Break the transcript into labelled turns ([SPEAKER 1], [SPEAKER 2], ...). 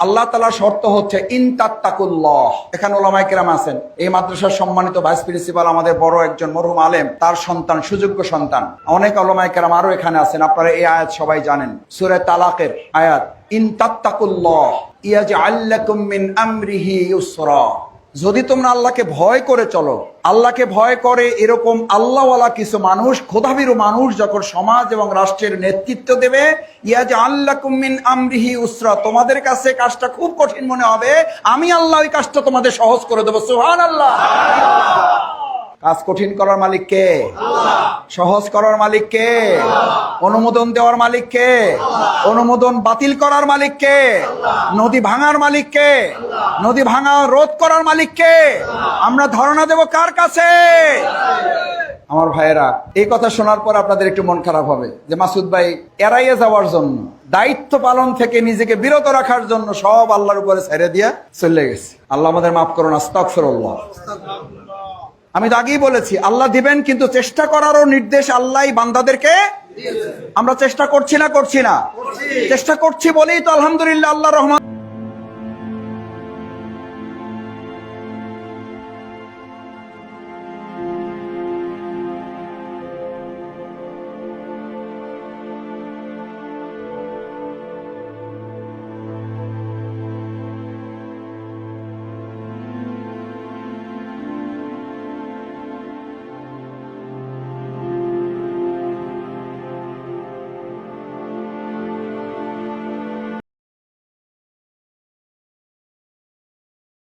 [SPEAKER 1] আল্লাহ তাআলার শর্ত হচ্ছে ইনতাত্তাকুল্লাহ। এখানে উলামায়ে কেরাম আছেন, এই মাদ্রাসার সম্মানিত ভাইস প্রিন্সিপাল আমাদের বড় একজন মরহুম আলেম, তার সন্তান, সুযোগ্য সন্তান। অনেক উলামায়ে কেরাম আরো এখানে আছেন, আপনারা এই আয়াত সবাই জানেন, সূরা তালাকের আয়াত, ইনতাত্তাকুল্লাহ ইয়াজআল লাকুম মিন আমরিহি ইউসরা। যদি তোমরা আল্লাহকে ভয় করে চলো, আল্লাহকে ভয় করে এরকম আল্লাহওয়ালা কিছু মানুষ, খোদাভীরু মানুষ যখন সমাজ এবং রাষ্ট্রের নেতৃত্ব দেবে, ইয়াজআল লাকুম মিন আমরিহি ইউসরা, তোমাদের কাছে কাজটা খুব কঠিন মনে হবে, আমি আল্লাহ ওই কাজটা তোমাদের সহজ করে দেবো। সুবহানাল্লাহ। কাজ কঠিন করার মালিক কে? আল্লাহ। সহজ করার মালিক কে? আল্লাহ। অনুমোদন দেওয়ার মালিক কে? আল্লাহ। অনুমোদন বাতিল করার মালিক কে? আল্লাহ। নদী ভাঙার মালিক কে? আল্লাহ। নদী ভাঙা রোধ করার মালিক কে? আল্লাহ। আমরা ধারণা দেব কার কাছে? আমার ভাইয়েরা, এই কথা শোনার পর আপনাদের একটু মন খারাপ হবে যে মাসুদ ভাই এড়াইয়ে যাওয়ার জন্য, দায়িত্ব পালন থেকে নিজেকে বিরত রাখার জন্য সব আল্লাহর উপরে ছেড়ে দিয়ে চলে গেছে। আল্লাহ আমাদের মাফ করুন, আস্তাগফিরুল্লাহ। আমি তো আগেই বলেছি, আল্লাহ দিবেন, কিন্তু চেষ্টা করারও নির্দেশ আল্লাহই বান্দাদেরকে। আমরা চেষ্টা করছি না? চেষ্টা করছি বলেই তো আলহামদুলিল্লাহ, আল্লাহ রহমান।